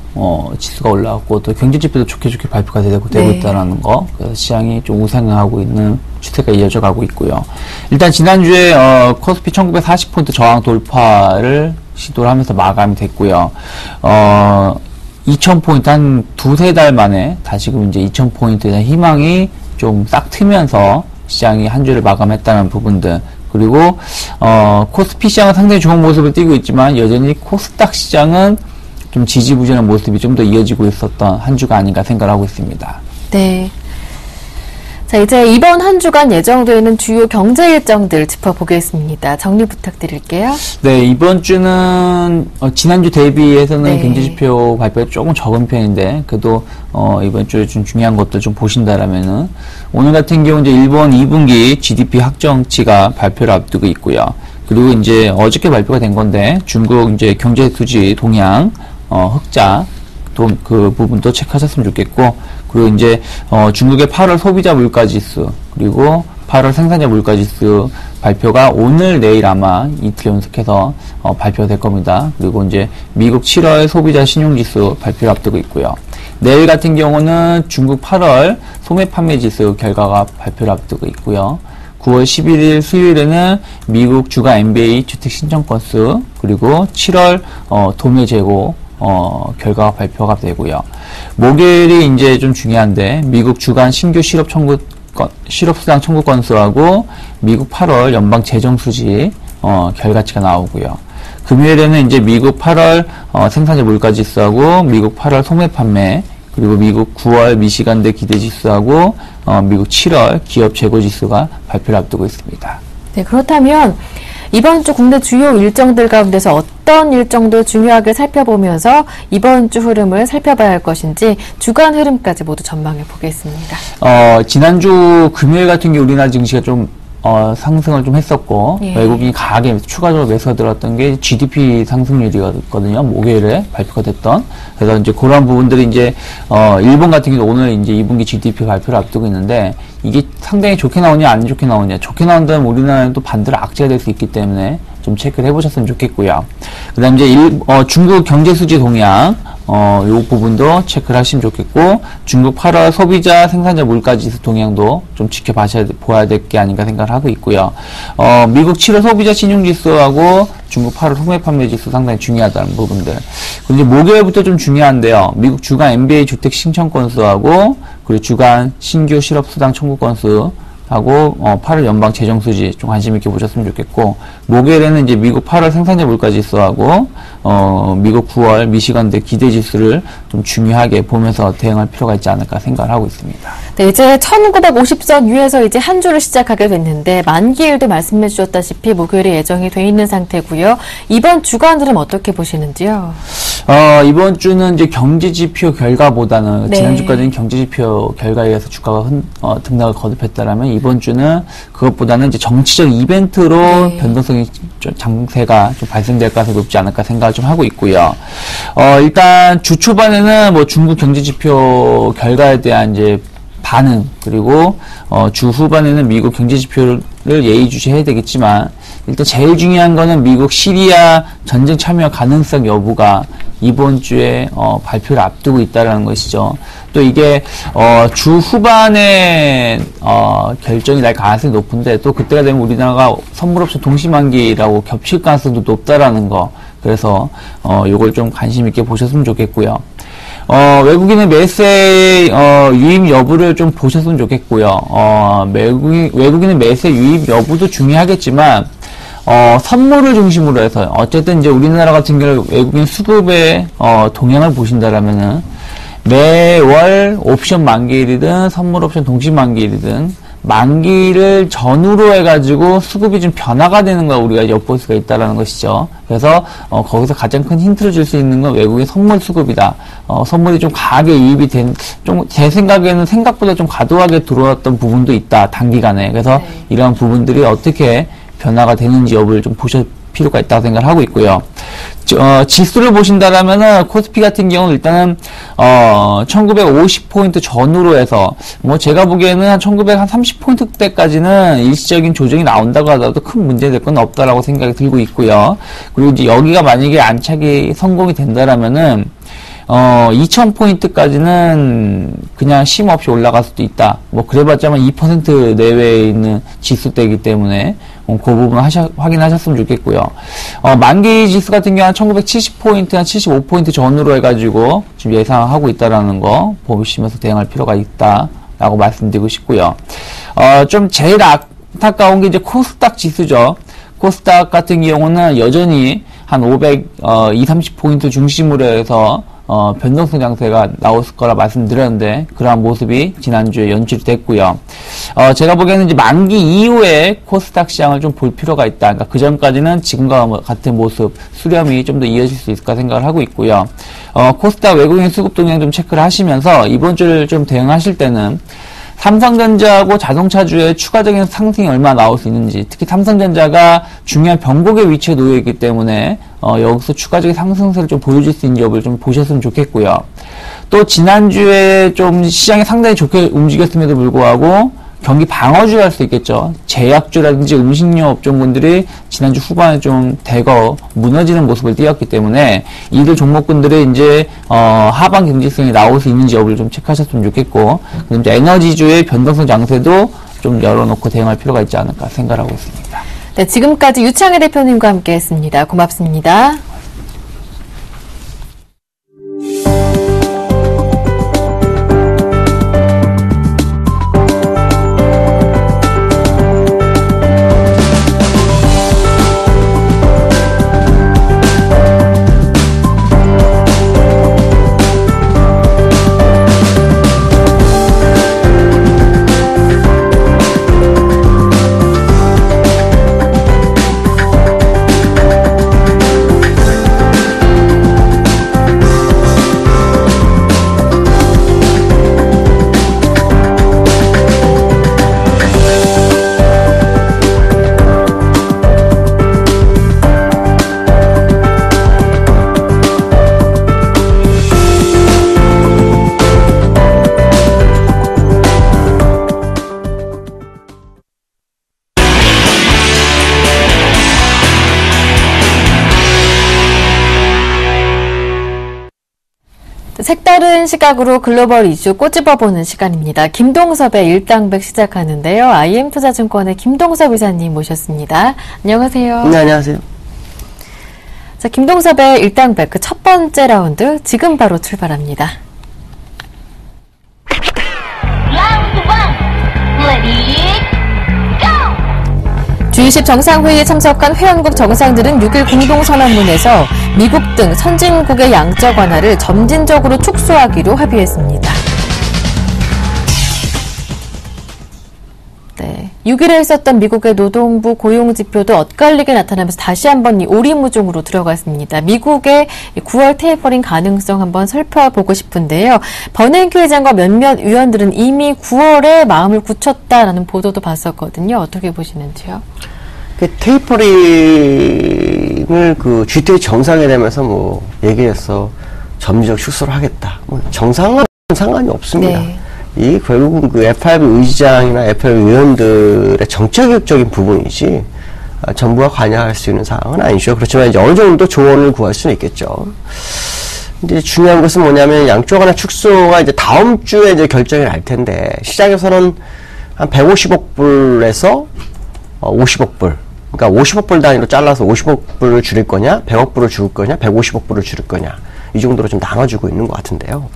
지수가 올라왔고 또 경제지표도 좋게 발표가 되고 있다는 거. 그래서 시장이 좀 우상향하고 있는 추세가 이어져 가고 있고요. 일단 지난주에 코스피 1940포인트 저항 돌파를 시도를 하면서 마감이 됐고요. 2000포인트 한 두세 달 만에 다시금 이제 2000포인트에 대한 희망이 좀 싹 트면서 시장이 한 주를 마감했다는 부분들. 그리고, 코스피 시장은 상당히 좋은 모습을 띠고 있지만 여전히 코스닥 시장은 좀 지지부진한 모습이 좀 더 이어지고 있었던 한 주가 아닌가 생각을 하고 있습니다. 네. 자, 이제 이번 한 주간 예정되어 주요 경제 일정들 짚어보겠습니다. 정리 부탁드릴게요. 네, 이번 주는 지난주 대비해서는 경제지표 발표가 조금 적은 편인데 그래도 이번 주에 좀 중요한 것들 좀 보신다라면은 오늘 같은 경우 이제 일본 2분기 GDP 확정치가 발표를 앞두고 있고요. 그리고 이제 어저께 발표가 된 건데 중국 이제 경제 수지 동향 흑자 그 부분도 체크하셨으면 좋겠고, 그리고 이제 중국의 8월 소비자 물가지수 그리고 8월 생산자 물가지수 발표가 오늘 내일 아마 이틀 연속해서 발표될 겁니다. 그리고 이제 미국 7월 소비자 신용지수 발표를 앞두고 있고요. 내일 같은 경우는 중국 8월 소매 판매 지수 결과가 발표를 앞두고 있고요. 9월 11일 수요일에는 미국 주가 MBA 주택 신청 건수 그리고 7월 도매 재고 결과가 발표가 되고요. 목요일이 이제 좀 중요한데 미국 주간 신규 실업수당 청구 건수하고 미국 8월 연방 재정 수지 결과치가 나오고요. 금요일에는 이제 미국 8월 생산자 물가 지수하고 미국 8월 소매 판매 그리고 미국 9월 미시간대 기대지수하고 미국 7월 기업 재고지수가 발표를 앞두고 있습니다. 네, 그렇다면 이번 주 국내 주요 일정들 가운데서 어떤 일정도 중요하게 살펴보면서 이번 주 흐름을 살펴봐야 할 것인지 주간 흐름까지 모두 전망해 보겠습니다. 지난주 금요일 같은 경우 우리나라 증시가 좀 상승을 좀 했었고, 예. 외국인이 강하게 추가적으로 매수가 들었던 게 GDP 상승률이거든요. 목요일에 발표가 됐던. 그래서 이제 그런 부분들이 이제, 일본 같은 경우 오늘 이제 2분기 GDP 발표를 앞두고 있는데, 이게 상당히 좋게 나오냐, 안 좋게 나오냐. 좋게 나온다면 우리나라는 또 반대로 악재가 될 수 있기 때문에 좀 체크를 해보셨으면 좋겠고요. 그 다음 이제 중국 경제수지 동향, 요 부분도 체크를 하시면 좋겠고, 중국 8월 소비자 생산자 물가지수 동향도 좀 지켜봐야 될 게 아닌가 생각을 하고 있고요. 미국 7월 소비자 신용지수하고 중국 8월 소매 판매 지수 상당히 중요하다는 부분들. 그리고 이제 목요일부터 좀 중요한데요. 미국 주간 MBA 주택 신청 건수하고, 그리고 주간 신규 실업 수당 청구 건수, 하고 8월 연방 재정 수지 좀 관심 있게 보셨으면 좋겠고, 목요일에는 이제 미국 8월 생산자 물가 지수하고 미국 9월 미시간대 기대 지수를 좀 중요하게 보면서 대응할 필요가 있지 않을까 생각을 하고 있습니다. 네, 이제 1950선 위에서 이제 한 주를 시작하게 됐는데 만기일도 말씀해 주셨다시피 목요일에 예정이 돼 있는 상태고요. 이번 주간 흐름 어떻게 보시는지요? 이번 주는 이제 경제 지표 결과보다는 네. 지난주까지는 경제 지표 결과에 의해서 주가가 등락을 거듭했다라면 이번 주는 그것보다는 이제 정치적 이벤트로 네. 변동성이 장세가 좀 발생될 가능성이 높지 않을까 생각을 좀 하고 있고요. 일단 주 초반에는 뭐 중국 경제 지표 결과에 대한 이제 반응, 그리고 주 후반에는 미국 경제 지표를 예의주시해야 되겠지만, 일단 제일 중요한 거는 미국 시리아 전쟁 참여 가능성 여부가 이번 주에 발표를 앞두고 있다는 것이죠. 또 이게 주 후반에 결정이 날 가능성이 높은데, 또 그때가 되면 우리나라가 선물옵션 동시만기라고 겹칠 가능성도 높다라는 거. 그래서 요걸 좀 관심 있게 보셨으면 좋겠고요. 외국인의 매세 유입 여부를 좀 보셨으면 좋겠고요. 외국인의 매세 유입 여부도 중요하겠지만, 선물을 중심으로 해서, 어쨌든 이제 우리나라 같은 경우 외국인 수급의 동향을 보신다라면은, 매월 옵션 만기일이든 선물 옵션 동시 만기일이든 만기를 전후로 해가지고 수급이 좀 변화가 되는 걸 우리가 엿볼 수가 있다는 것이죠. 그래서 거기서 가장 큰 힌트를 줄 수 있는 건 외국인 선물 수급이다. 선물이 좀 강하게 유입이 좀 제 생각에는 생각보다 좀 과도하게 들어왔던 부분도 있다, 단기간에. 그래서 네. 이러한 부분들이 어떻게 변화가 되는지 여부를 좀 보실 필요가 있다고 생각을 하고 있고요. 지수를 보신다라면은 코스피 같은 경우는 일단은 1950포인트 전후로 해서 뭐 제가 보기에는 한 1930포인트대까지는 일시적인 조정이 나온다고 하더라도 큰 문제될 건 없다라고 생각이 들고 있고요. 그리고 이제 여기가 만약에 안착이 성공이 된다라면은 2000포인트까지는 그냥 쉼 없이 올라갈 수도 있다. 뭐 그래봤자만 2% 내외에 있는 지수대이기 때문에 그 부분 확인하셨으면 좋겠고요. 만기 지수 같은 경우는 1970포인트, 한 75포인트 전후로 해가지고 지금 예상하고 있다라는 거 보시면서 대응할 필요가 있다라고 말씀드리고 싶고요. 좀 제일 안타까운 게 이제 코스닥 지수죠. 코스닥 같은 경우는 여전히 한 30포인트 중심으로 해서 변동성 장세가 나올 거라 말씀드렸는데, 그러한 모습이 지난주에 연출이 됐고요. 제가 보기에는 이제 만기 이후에 코스닥 시장을 좀 볼 필요가 있다. 그러니까 그 전까지는 지금과 같은 모습, 수렴이 좀 더 이어질 수 있을까 생각을 하고 있고요. 코스닥 외국인 수급 동향 좀 체크를 하시면서 이번 주를 좀 대응하실 때는 삼성전자하고 자동차주의 추가적인 상승이 얼마나 나올 수 있는지, 특히 삼성전자가 중요한 변곡의 위치에 놓여 있기 때문에 여기서 추가적인 상승세를 좀 보여줄 수 있는 여부를 좀 보셨으면 좋겠고요. 또 지난주에 좀 시장이 상당히 좋게 움직였음에도 불구하고 경기 방어주가 할 수 있겠죠. 제약주라든지 음식료 업종군들이 지난주 후반에 좀 대거 무너지는 모습을 띄었기 때문에 이들 종목군들의 이제 하반 경직성이 나올 수 있는지 여부를 좀 체크하셨으면 좋겠고, 그다음 이제 에너지주의 변동성 장세도 좀 열어놓고 대응할 필요가 있지 않을까 생각하고 있습니다. 네, 지금까지 유창희 대표님과 함께했습니다. 고맙습니다. 색다른 시각으로 글로벌 이슈 꼬집어보는 시간입니다. 김동섭의 일당백 시작하는데요. IM투자증권의 김동섭 이사님 모셨습니다. 안녕하세요. 네, 안녕하세요. 자, 김동섭의 일당백 그 첫 번째 라운드 지금 바로 출발합니다. G20 정상회의에 참석한 회원국 정상들은 6일 공동선언문에서 미국 등 선진국의 양적 완화를 점진적으로 축소하기로 합의했습니다. 네, 6일에 있었던 미국의 노동부 고용지표도 엇갈리게 나타나면서 다시 한번 이 오리무중으로 들어갔습니다. 미국의 9월 테이퍼링 가능성 한번 살펴보고 싶은데요. 버냉키 회장과 몇몇 위원들은 이미 9월에 마음을 굳혔다라는 보도도 봤었거든요. 어떻게 보시는지요? 테이퍼링을 G20 정상회담에서 얘기해서 점진적 축소를 하겠다. 정상과는 상관이 없습니다. 네. 이 결국은 FRB 의장이나 FRB 의원들의 정책적인 부분이지 정부가 관여할 수 있는 사항은 아니죠. 그렇지만 이제 어느 정도 조언을 구할 수는 있겠죠. 근데 중요한 것은 뭐냐면 양쪽 하나 축소가 이제 다음 주에 이제 결정이 날 텐데 시장에서는 한 150억 불에서 50억 불. 그러니까 50억 불 단위로 잘라서 50억 불을 줄일 거냐, 100억 불을 줄일 거냐, 150억 불을 줄일 거냐. 이 정도로 좀 나눠지고 있는 것 같은데요.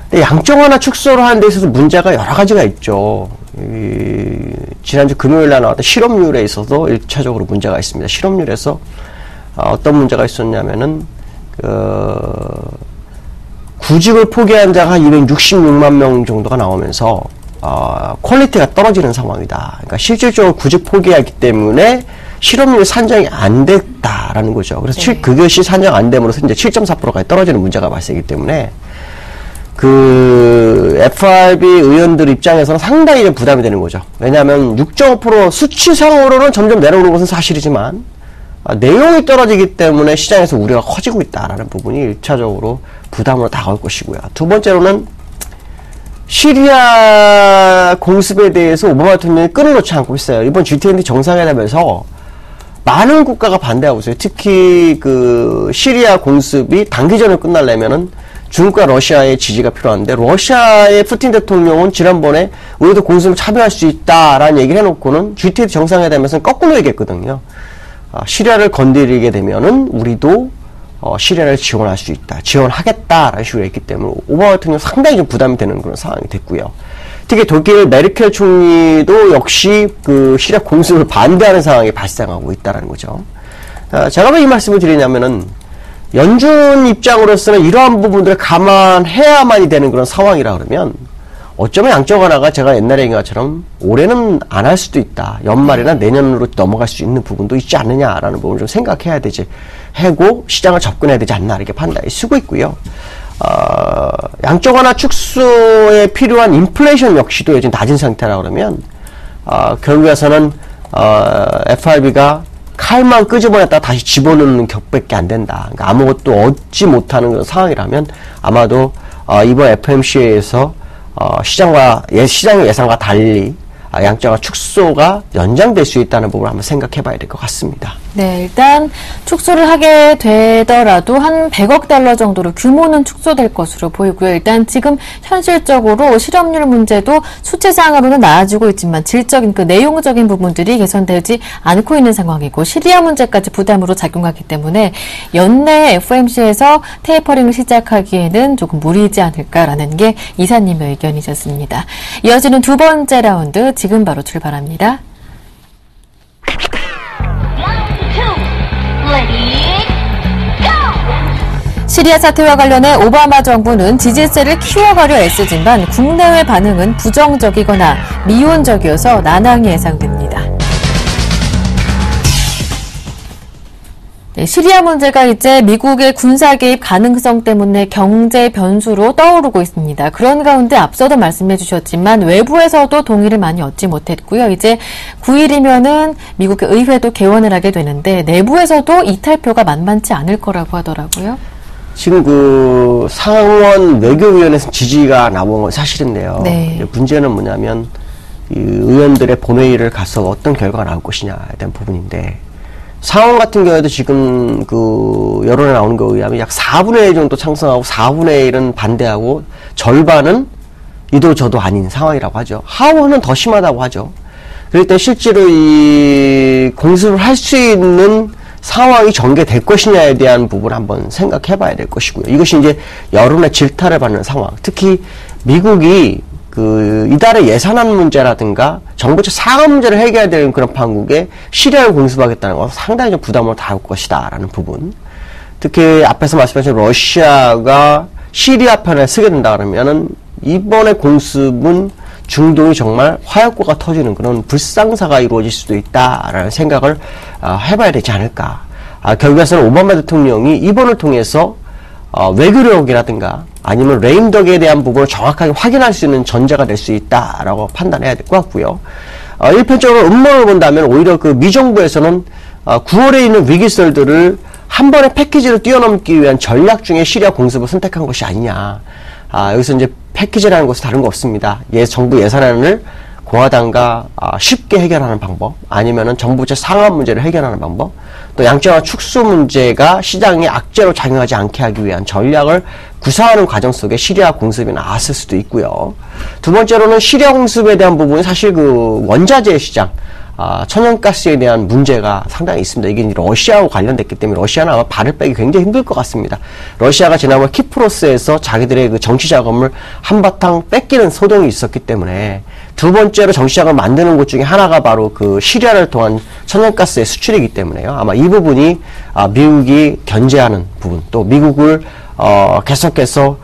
근데 양쪽 하나 축소를 하는 데 있어서 문제가 여러 가지가 있죠. 지난주 금요일 날 나왔던 실업률에 있어서 1차적으로 문제가 있습니다. 실업률에서 어떤 문제가 있었냐면은 구직을 포기한 자가 266만 명 정도가 나오면서 퀄리티가 떨어지는 상황이다. 그러니까 실질적으로 구직 포기하기 때문에 실업률 산정이 안 됐다라는 거죠. 그래서 네. 그것이 산정 안 됨으로써 이제 7.4%까지 떨어지는 문제가 발생하기 때문에 FRB 의원들 입장에서는 상당히 이제 부담이 되는 거죠. 왜냐하면 6.5% 수치상으로는 점점 내려오는 것은 사실이지만 내용이 떨어지기 때문에 시장에서 우려가 커지고 있다라는 부분이 1차적으로 부담으로 다가올 것이고요. 두 번째로는 시리아 공습에 대해서 오바마 대통령이 끊어놓지 않고 있어요. 이번 G20 정상회담에서 많은 국가가 반대하고 있어요. 특히 시리아 공습이 단기전에 끝나려면은 중국과 러시아의 지지가 필요한데 러시아의 푸틴 대통령은 지난번에 우리도 공습에 참여할 수 있다라는 얘기를 해놓고는 G20 정상회담에서는 거꾸로 얘기했거든요. 시리아를 건드리게 되면은 우리도 시리아를 지원할 수 있다. 지원하겠다라는 식으로 했기 때문에 오바마 대통령 상당히 좀 부담이 되는 그런 상황이 됐고요. 특히 독일 메르켈 총리도 역시 시리아 공습을 반대하는 상황이 발생하고 있다는 거죠. 제가 왜 이 말씀을 드리냐면은 연준 입장으로서는 이러한 부분들을 감안해야만이 되는 그런 상황이라 그러면 어쩌면 양쪽 하나가 제가 옛날에 얘기한 것처럼 올해는 안 할 수도 있다. 연말이나 내년으로 넘어갈 수 있는 부분도 있지 않느냐라는 부분을 좀 생각해야 되지. 하고 시장을 접근해야 되지 않나 이렇게 판단이 쓰고 있고요. 양쪽 하나 축소에 필요한 인플레이션 역시도 요즘 낮은 상태라 그러면 결국에서는 FRB가 칼만 끄집어냈다가 다시 집어넣는 격밖에 안 된다. 그러니까 아무것도 얻지 못하는 그런 상황이라면 아마도 이번 FOMC에서 시장의 예상과 달리 양적 축소가 연장될 수 있다는 부분을 한번 생각해 봐야 될 것 같습니다. 네, 일단 축소를 하게 되더라도 한 100억 달러 정도로 규모는 축소될 것으로 보이고요. 일단 지금 현실적으로 실업률 문제도 수치상으로는 나아지고 있지만 질적인 내용적인 부분들이 개선되지 않고 있는 상황이고 시리아 문제까지 부담으로 작용하기 때문에 연내 FOMC에서 테이퍼링을 시작하기에는 조금 무리지 않을까라는 게 이사님의 의견이셨습니다. 이어지는 두 번째 라운드 지금 바로 출발합니다. 시리아 사태와 관련해 오바마 정부는 지지세를 키워가려 애쓰지만 국내외 반응은 부정적이거나 미온적이어서 난항이 예상됩니다. 네, 시리아 문제가 이제 미국의 군사 개입 가능성 때문에 경제 변수로 떠오르고 있습니다. 그런 가운데 앞서도 말씀해 주셨지만 외부에서도 동의를 많이 얻지 못했고요. 이제 9일이면은 미국의 의회도 개원을 하게 되는데 내부에서도 이탈표가 만만치 않을 거라고 하더라고요. 지금 상원 외교위원회에서 지지가 나온 건 사실인데요. 네. 문제는 뭐냐면 이 의원들의 본회의를 가서 어떤 결과가 나올 것이냐에 대한 부분인데 상황 같은 경우에도 지금 그 여론에 나오는 거에 의하면 약 4분의 1 정도 찬성하고 4분의 1은 반대하고 절반은 이도 저도 아닌 상황이라고 하죠. 하원은 더 심하다고 하죠. 그럴 때 실제로 이 공습을 할 수 있는 상황이 전개될 것이냐에 대한 부분을 한번 생각해 봐야 될 것이고요. 이것이 이제 여론의 질타를 받는 상황. 특히 미국이 그 이달의 예산안 문제라든가 정부적 상황 문제를 해결해야 되는 그런 판국에 시리아를 공습하겠다는 것은 상당히 좀 부담을 다할 것이다라는 부분. 특히 앞에서 말씀하신 러시아가 시리아 편에 서게 된다 그러면은 이번에 공습은 중동이 정말 화약고가 터지는 그런 불상사가 이루어질 수도 있다라는 생각을 해봐야 되지 않을까. 결국에서는 오바마 대통령이 이번을 통해서 외교력이라든가 아니면 레임덕에 대한 부분을 정확하게 확인할 수 있는 전제가 될 수 있다라고 판단해야 될 것 같고요. 일편적으로 음모를 본다면 오히려 그 미정부에서는 9월에 있는 위기설들을 한 번의 패키지를 뛰어넘기 위한 전략 중에 시리아 공습을 선택한 것이 아니냐. 여기서 이제 패키지라는 것은 다른 거 없습니다. 정부 예산안을 공화당과 쉽게 해결하는 방법, 아니면은 정부제 상환 문제를 해결하는 방법, 또 양적완화 축소 문제가 시장에 악재로 작용하지 않게 하기 위한 전략을 구사하는 과정 속에 시리아 공습이 나왔을 수도 있고요. 두 번째로는 시리아 공습에 대한 부분이 사실 그 원자재 시장, 천연가스에 대한 문제가 상당히 있습니다. 이게 이제 러시아하고 관련됐기 때문에 러시아는 아마 발을 빼기 굉장히 힘들 것 같습니다. 러시아가 지난번 키프로스에서 자기들의 그 정치 자금을 한바탕 뺏기는 소동이 있었기 때문에 두 번째로 정치 자금을 만드는 곳 중에 하나가 바로 그 시리아를 통한 천연가스의 수출이기 때문에요. 아마 이 부분이 미국이 견제하는 부분, 또 미국을 계속해서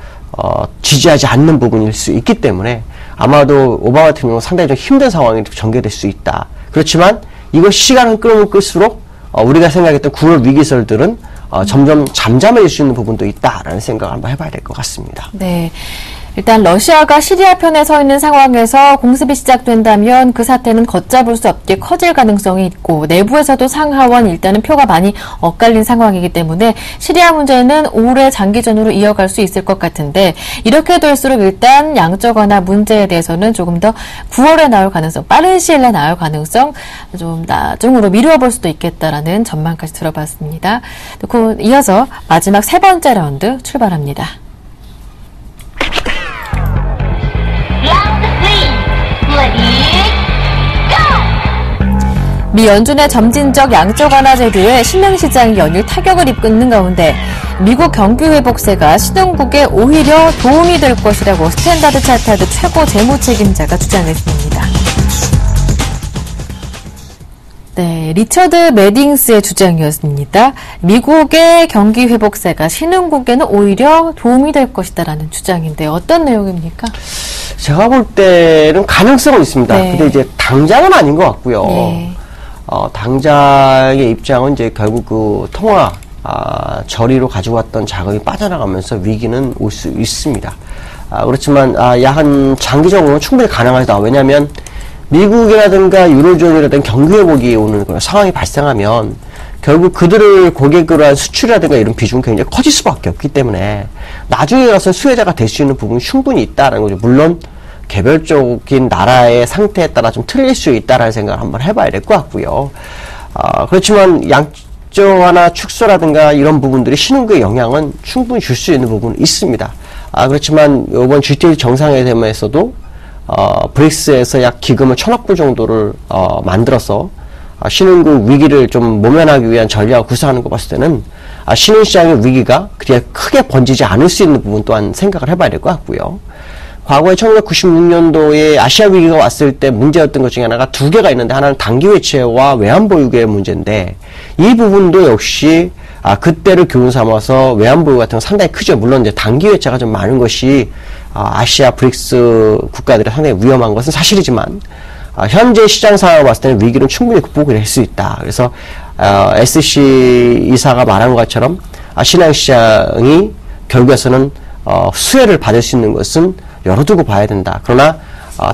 지지하지 않는 부분일 수 있기 때문에 아마도 오바마 대통령은 상당히 좀 힘든 상황이 전개될 수 있다. 그렇지만 이거 시간을 끌면 끌수록 우리가 생각했던 9월 위기설들은 점점 잠잠해질 수 있는 부분도 있다라는 생각을 한번 해봐야 될 것 같습니다. 네. 일단 러시아가 시리아 편에 서 있는 상황에서 공습이 시작된다면 그 사태는 걷잡을 수 없게 커질 가능성이 있고 내부에서도 상하원 일단은 표가 많이 엇갈린 상황이기 때문에 시리아 문제는 오래 장기전으로 이어갈 수 있을 것 같은데 이렇게 될수록 일단 양적완화 문제에 대해서는 조금 더 9월에 나올 가능성, 빠른 시일 내에 나올 가능성 좀 나중으로 미뤄볼 수도 있겠다라는 전망까지 들어봤습니다. 이어서 마지막 세 번째 라운드 출발합니다. 미 연준의 점진적 양적 완화 제도에 신흥시장이 연일 타격을 입는 가운데 미국 경기 회복세가 신흥국에 오히려 도움이 될 것이라고 스탠다드 차타드 최고 재무 책임자가 주장했습니다. 네, 리처드 매딩스의 주장이었습니다. 미국의 경기 회복세가 신흥국에는 오히려 도움이 될 것이다라는 주장인데 어떤 내용입니까? 제가 볼 때는 가능성은 있습니다. 네. 근데 이제 당장은 아닌 것 같고요. 네. 당장의 입장은 이제 결국 그 통화, 저리로 가지고 왔던 자금이 빠져나가면서 위기는 올 수 있습니다. 그렇지만, 한 장기적으로는 충분히 가능하다. 왜냐면, 미국이라든가 유로존이라든가 경기 회복이 오는 그런 상황이 발생하면, 결국 그들을 고객으로 한 수출이라든가 이런 비중이 굉장히 커질 수밖에 없기 때문에, 나중에 가서 수혜자가 될 수 있는 부분이 충분히 있다는 거죠. 물론, 개별적인 나라의 상태에 따라 좀 틀릴 수 있다라는 생각을 한번 해봐야 될 것 같고요. 그렇지만 양적완화 축소라든가 이런 부분들이 신흥국에 영향은 충분히 줄 수 있는 부분은 있습니다. 그렇지만 이번 G20 정상회담에서도 브릭스에서 약 기금을 1,000억 불 정도를 만들어서 신흥국 위기를 좀 모면하기 위한 전략을 구사하는 거 봤을 때는 신흥시장의 위기가 그렇게 크게 번지지 않을 수 있는 부분 또한 생각을 해봐야 될 것 같고요. 과거에 1996년도에 아시아 위기가 왔을 때 문제였던 것 중에 하나가 두 개가 있는데 하나는 단기 외채와 외환보유고의 문제인데 이 부분도 역시 그때를 교훈 삼아서 외환보유 같은 건 상당히 크죠. 물론 이제 단기 외채가 좀 많은 것이 아시아 브릭스 국가들이 상당히 위험한 것은 사실이지만 현재 시장 상황을 봤을 때는 위기는 충분히 극복이 될 수 있다. 그래서 SC 이사가 말한 것처럼 신흥시장이 결국에서는 수혜를 받을 수 있는 것은 열어두고 봐야 된다. 그러나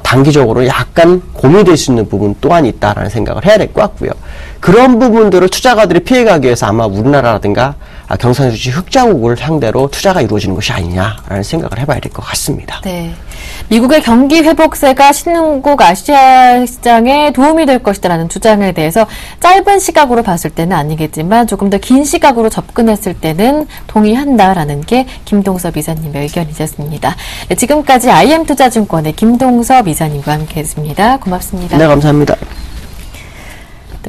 단기적으로 약간 고민될 수 있는 부분 또한 있다라는 생각을 해야 될 것 같고요. 그런 부분들을 투자가들이 피해가기 위해서 아마 우리나라라든가 경상주지 흑자국을 상대로 투자가 이루어지는 것이 아니냐라는 생각을 해봐야 될 것 같습니다. 네. 미국의 경기 회복세가 신흥국 아시아 시장에 도움이 될 것이다라는 주장에 대해서 짧은 시각으로 봤을 때는 아니겠지만 조금 더 긴 시각으로 접근했을 때는 동의한다라는 게 김동섭 이사님의 의견이셨습니다. 네, 지금까지 IM투자증권의 김동섭 이사님과 함께했습니다. 고맙습니다. 네, 감사합니다.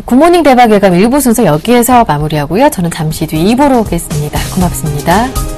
굿모닝 대박 예감 1부 순서 여기에서 마무리하고요. 저는 잠시 뒤 2부로 오겠습니다. 고맙습니다.